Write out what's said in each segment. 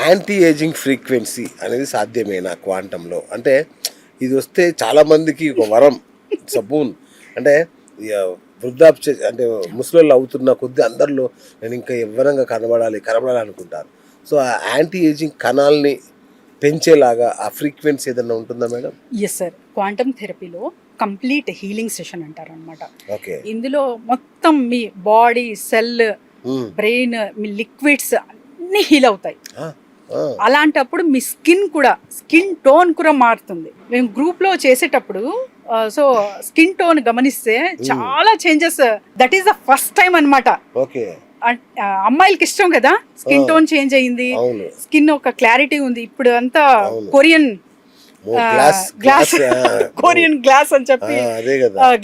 Anti ageing frequency అనేది సాధ్యమేనా క్వాంటంలో? అంటే ఇది వస్తే చాలామందికి ఒక వరం, సబూన్. అంటే ఇక వృద్ధాప్య అంటే ముసలోళ్ళు అవుతున్న కొద్దీ అందరిలో నేను ఇంకా యవ్వనంగా కనబడాలి అనుకుంటారు. సో ఆ యాంటీ ఏజింగ్ కణాలని పెంచేలాగా ఆ ఫ్రీక్వెన్సీ ఏదన్నా ఉంటుందా మేడం? ఎస్ సార్, క్వాంటమ్ థెరపీలో కంప్లీట్ హీలింగ్ సెషన్ అంటారు అనమాట. ఓకే. ఇందులో మొత్తం మీ బాడీ, సెల్, బ్రెయిన్, మీ లిక్విడ్స్ అన్నీ హీల్ అవుతాయి. అలాంటప్పుడు మీ స్కిన్ టోన్ కూడా మారుతుంది. మేము గ్రూప్లో చేసేటప్పుడు సో స్కిన్ టోన్ గమనిస్తే చాలా changes. That is the first time అనమాట. ఓకే. అమ్మాయిలకి ఇష్టం కదా, స్కిన్ టోన్ చేంజ్ అయ్యింది, స్కిన్ ఒక క్లారిటీ ఉంది. ఇప్పుడు అంతా కొరియన్ గ్లాస్ అని చెప్పి,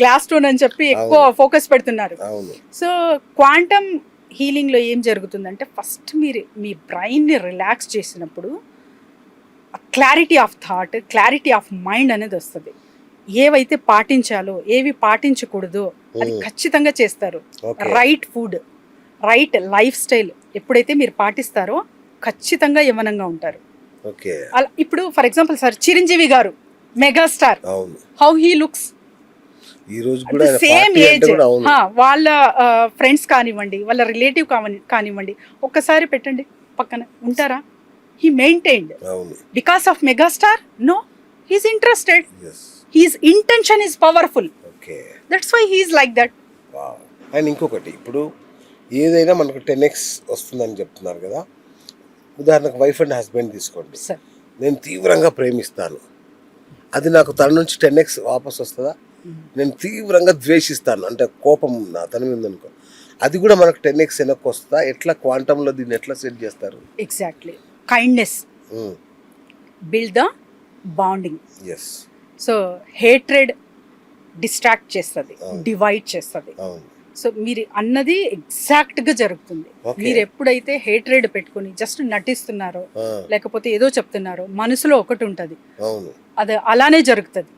గ్లాస్ టోన్ అని చెప్పి ఎక్కువ ఫోకస్ పెడుతున్నారు. సో క్వాంటమ్ హీలింగ్ లో ఏం జరుగుతుందంటే ఫస్ట్ మీరు మీ బ్రెయిన్ ని రిలాక్స్ చేసినప్పుడు clarity of thought, clarity of mind అనేది వస్తుంది. ఏవైతే పాటించాలో, ఏవి పాటించకూడదో అది ఖచ్చితంగా చేస్తారు. Right food, right life style ఎప్పుడైతే మీరు పాటిస్తారో ఖచ్చితంగా యవ్వనంగా ఉంటారు. అలా ఇప్పుడు ఫర్ ఎగ్జాంపుల్ సార్, చిరంజీవి గారు megastar, how he looks same age. వాళ్ళ ఫ్రెండ్స్ కానివ్వండి, వాళ్ళ రిలేటివ్ కానివ్వండి, ఒక్కసారి పెట్టండి పక్కన, ఉంటారా? He maintained because of megastar? No, he's interested, he's intention is powerful, that's why he's like that. And ఇంకొకటి, ఇప్పుడు ఏదైనా మనకు 10x వస్తుందని చెప్తున్నారు కదా. ఉదాహరణకు వైఫ్ అండ్ హస్బెండ్ తీసుకోండి. నేను తీవ్రంగా ప్రేమిస్తాను, అది నాకు తన నుంచి 10x వాపస్ వస్తుందా? నేను తీవ్రంగా ద్వేషిస్తాను, అంటే కోపం నా తన మీద అనుకో, అది కూడా మనకు 10x వెనక్కి వస్తుందా? ఎట్లా క్వాంటంలో దీన్ని ఎట్లా సెట్ చేస్తారు? Exactly, kindness build the bonding. So hatred distract చేస్తుంది, డివైడ్ చేస్తుంది. సో మీరు అన్నది ఎగ్జాక్ట్ గా జరుగుతుంది. మీరు ఎప్పుడైతే హేట్రెడ్ పెట్టుకుని జస్ట్ నటిస్తున్నారో, లేకపోతే ఏదో చెప్తున్నారో, మనసులో ఒకటి ఉంటది, అది అలానే జరుగుతుంది,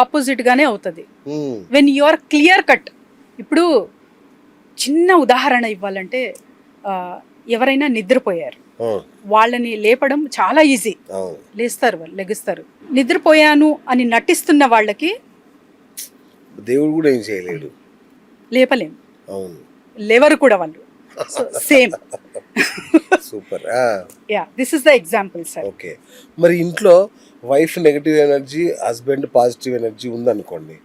ఆపోజిట్ గానే అవుతుంది. When you are clear cut. ఇప్పుడు చిన్న ఉదాహరణ ఇవ్వాలంటే, ఎవరైనా నిద్రపోయారు, వాళ్ళని లేపడం చాలా ఈజీ. లేస్తారు, వాళ్ళు లెగుస్తారు. నిద్రపోయాను అని నటిస్తున్న వాళ్ళకి దేవుడు కూడా ఏం చేయలేడు, లేపలేం, లేవరు కూడా వాళ్ళు. Same. Super. Yeah, this is the example sir. Okay. మరి ఇంట్లో wife negative energy, husband positive energy ఉందనుకోండి,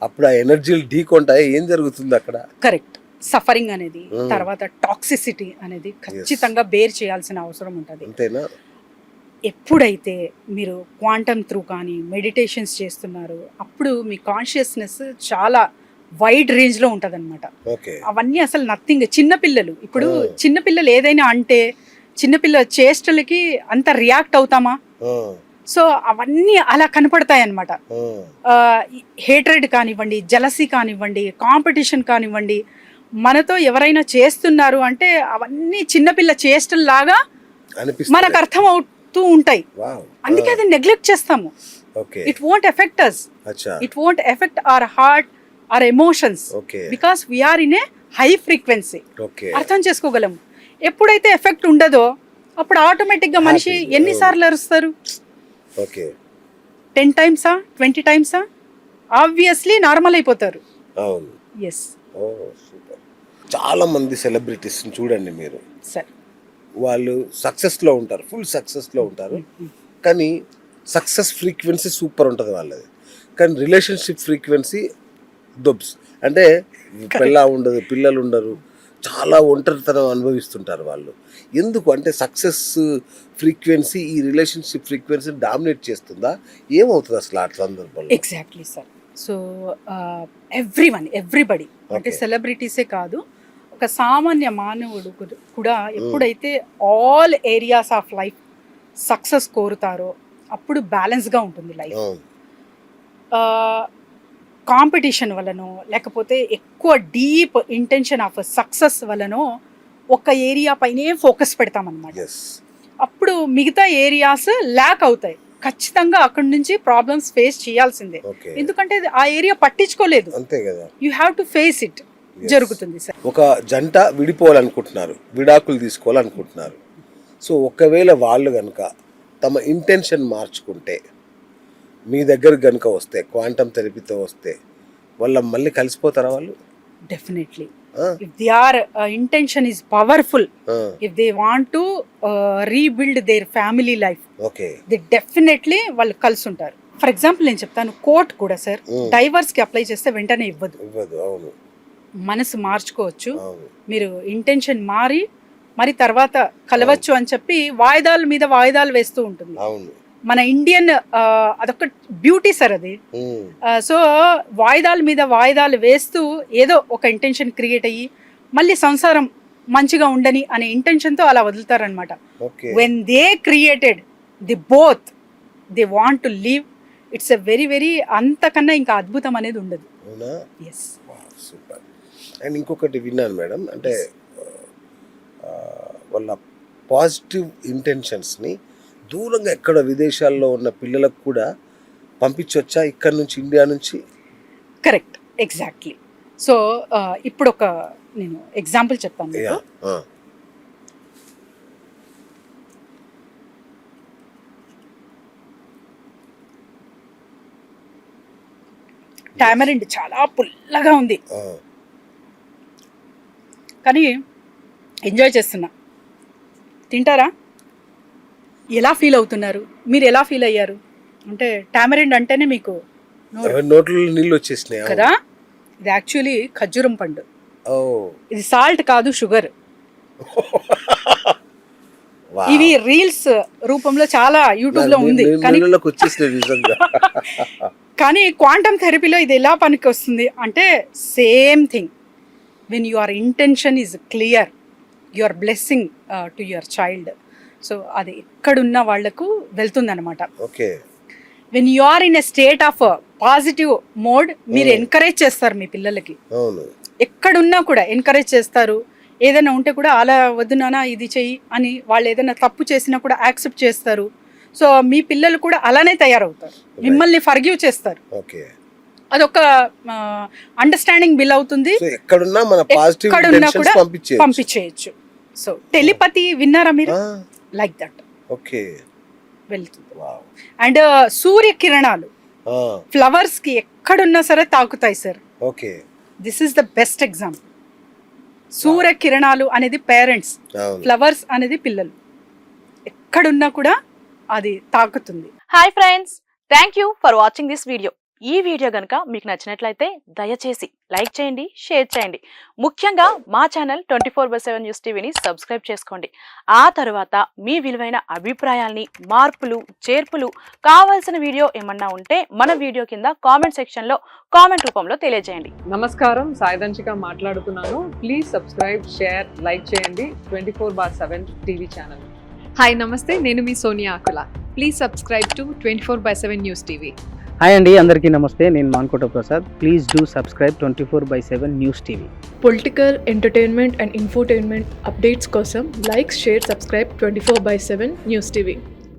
అప్పుడు ఆ ఎనర్జీలు ఢీకొంటాయి, ఏం జరుగుతుంది అక్కడ? కరెక్ట్. సఫరింగ్ అనేది, తర్వాత టాక్సిసిటీ అనేది ఖచ్చితంగా బేర్ చేయాల్సిన అవసరం ఉంటుంది. అంతేనా? ఎప్పుడైతే మీరు క్వాంటమ్ త్రూ కానీ మెడిటేషన్స్ చేస్తున్నారో అప్పుడు మీ కాన్షియస్నెస్ చాలా వైడ్ రేంజ్ లో ఉంటది అనమాట. అవన్నీ అసలు నథింగ్. చిన్నపిల్లలు, ఇప్పుడు చిన్నపిల్లలు ఏదైనా అంటే చిన్నపిల్ల చేష్టలకి అంత రియాక్ట్ అవుతామా? సో అవన్నీ అలా కనపడతాయి అనమాట. హేట్రెడ్ కానివ్వండి, జలసీ కానివ్వండి, కాంపిటీషన్ కానివ్వండి, మనతో ఎవరైనా చేస్తున్నారు అంటే అవన్నీ చిన్నపిల్ల చేష్టల్లాగా మనకు అర్థం అవుతూ ఉంటాయి. అందుకే అది నెగ్లెక్ట్ చేస్తాము. It won't affect us, it won't affect our heart, our emotions, because we are in a high frequency. అర్థం చేసుకోగలము. ఎప్పుడైతే ఎఫెక్ట్ ఉండదో అప్పుడు ఆటోమేటిక్ గా మనిషి ఎన్నిసార్లు అరుస్తారు? 10 టైమ్సా, 20 టైమ్సా? ఆబ్వియస్లీ నార్మల్ అయిపోతారు. ఎస్. చాలా మంది సెలబ్రిటీస్ చూడండి మీరు, వాళ్ళు సక్సెస్ లో ఉంటారు, ఫుల్ సక్సెస్ లో ఉంటారు, కానీ సక్సెస్ ఫ్రీక్వెన్సీ సూపర్ ఉంటుంది వాళ్ళది, కానీ రిలేషన్షిప్ ఫ్రీక్వెన్సీ దొబ్స్. అంటే ఉండదు, పిల్లలు ఉండరు, చాలా ఒంటరితనం అనుభవిస్తుంటారు వాళ్ళు. ఎందుకు అంటే సక్సెస్ ఫ్రీక్వెన్సీ ఈ రిలేషన్షిప్ ఫ్రీక్వెన్సీ డామినేట్ చేస్తుందా? ఏమవుతుంది అసలు ఆ సందర్భంలో? Exactly sir. సో ఎవ్రీబడి అంటే సెలబ్రిటీసే కాదు, ఒక సామాన్య మానవుడు కూడా ఎప్పుడైతే all areas of life success కోరుతారో అప్పుడు బ్యాలెన్స్గా ఉంటుంది లైఫ్. కాంపిటీషన్ వలనో లేకపోతే ఎక్కువ డీప్ ఇంటెన్షన్ ఆఫ్ సక్సెస్ వలనో ఒక ఏరియా పైనే ఫోకస్ పెడతామన్నమాట. అప్పుడు మిగతా ఏరియాస్ ల్యాక్ అవుతాయి. ఖచ్చితంగా అక్కడి నుంచి ప్రాబ్లమ్స్ ఫేస్ చేయాల్సిందే, ఎందుకంటే ఆ ఏరియా పట్టించుకోలేదు. You have to face it. జరుగుతుంది సార్. ఒక జంట విడిపోవాలనుకుంటున్నారు, విడాకులు తీసుకోవాలనుకుంటున్నారు. సో ఒకవేళ వాళ్ళు కనుక తమ ఇంటెన్షన్ మార్చుకుంటే మీ దగ్గర కనుక వస్తే క్వాంటమ్ థెరపీతో వస్తే వాళ్ళ మళ్ళీ కలిసిపోతారా వాళ్ళు? Definitely if their intention is powerful, if they want to rebuild their family life, okay they definitely వాళ్ళు కలిసి ఉంటారు. ఫర్ ఎగ్జాంపుల్ నేను చెప్తాను, కోర్ట్ కూడా సార్ డైవర్స్కి అప్లై చేస్తే వెంటనే ఇవ్వదు. అవును మనసు మార్చుకోవచ్చు, అవును మీరు ఇంటెన్షన్ మారి మరి తర్వాత కలవచ్చు అని చెప్పి వాయిదాల మీద వాయిదాలు వేస్తూ ఉంటుంది. అవును మన ఇండియన్ అదొక బ్యూటీ సార్ అది. సో వాయిదాల మీద వాయిదాలు వేస్తూ ఏదో ఒక ఇంటెన్షన్ క్రియేట్ అయ్యి మళ్ళీ సంసారం మంచిగా ఉండని అనే ఇంటెన్షన్తో అలా వదులుతారనమాట. When they created the both they want to live, it's a very very అంతకన్నా ఇంకా అద్భుతం అనేది ఉండదు. Yes super. అండ్ ఇంకొకటి విన్నాను మేడం, అంటే వాళ్ళ పాజిటివ్ ఇంటెన్షన్స్ని దూరంగా ఎక్కడ విదేశాల్లో ఉన్న పిల్లలకు కూడా పంపించవచ్చా ఇక్కడ నుంచి, ఇండియా నుంచి? Correct, exactly. సో ఇప్పుడు ఒక నేను ఎగ్జాంపుల్ చెప్తాను మీకు. టామరిండ్ చాలా పుల్లగా ఉంది కానీ ఎంజాయ్ చేస్తున్నా. తింటారా? ఎలా ఫీల్ అవుతున్నారు? మీరు ఎలా ఫీల్ అయ్యారు? అంటే టామరిండ్ అంటేనే మీకు నోట్లో నీళ్ళు వచ్చేసినాయి కదా. ఇది యాక్చువల్లీ ఖర్జూరం పండు. ఇది సాల్ట్ కాదు, షుగర్. ఇవి రీల్స్ రూపంలో చాలా యూట్యూబ్ లో ఉంది కానీ క్వాంటమ్ థెరపీలో ఇది ఎలా పనికి వస్తుంది అంటే same thing. When your intention is clear, your blessing to your child. So అది ఎక్కడున్న వాళ్లకు వెళ్తుందన్నమాట. When you are in a state of positive mode, మీరు ఎంకరేజ్ చేస్తారు మీ పిల్లలకి. ఎక్కడున్నా కూడా ఎంకరేజ్ చేస్తారు. ఏదైనా ఉంటే కూడా అలా వద్దు నాన్న ఇది చెయ్యి అని, వాళ్ళు ఏదైనా తప్పు చేసినా కూడా యాక్సెప్ట్ చేస్తారు. సో మీ పిల్లలు కూడా అలానే తయారవుతారు, మిమ్మల్ని ఫర్గివ్ చేస్తారు. అదొక అండర్స్టాండింగ్ బిల్ అవుతుంది. ఎక్కడున్నా కూడా పంపించేయచ్చు. సో టెలిపతి విన్నారా మీరు? లైక్ దట్ వెళ్తుంది. అండ్ సూర్యకిరణాలు ఫ్లవర్స్ కి ఎక్కడున్నా సరే తాకుతాయి sir. This is the best example. సూర్యకిరణాలు అనేది పేరెంట్స్, ఫ్లవర్స్ అనేది పిల్లలు. ఎక్కడున్నా కూడా అది తాకుతుంది. Hi friends, thank you for watching this video. ఈ వీడియో కనుక మీకు నచ్చినట్లయితే దయచేసి లైక్ చేయండి, షేర్ చేయండి. ముఖ్యంగా మా ఛానల్ 24/7 న్యూస్ టీవీని సబ్స్క్రైబ్ చేసుకోండి. ఆ తర్వాత మీ విలువైన అభిప్రాయాల్ని, మార్పులు, చేర్పులు, కావాల్సిన వీడియో ఏమన్నా ఉంటే మన వీడియో కింద కామెంట్ సెక్షన్లో కామెంట్ రూపంలో తెలియజేయండి. నమస్కారం, సాయిదంచిక మాట్లాడుతున్నాను. ప్లీజ్ సబ్స్క్రైబ్, షేర్, లైక్ చేయండి 24/7 టీవీ ఛానల్. హాయ్ నమస్తే, నేను మీ Sonia Akula. Please subscribe to 24/7 news TV. Hi అండి, అందరికీ నమస్తే. నేను Mankota Prasad. Please do subscribe 24/7 news TV. Political, entertainment and infotainment updates కోసం like, share, subscribe 24/7 news TV.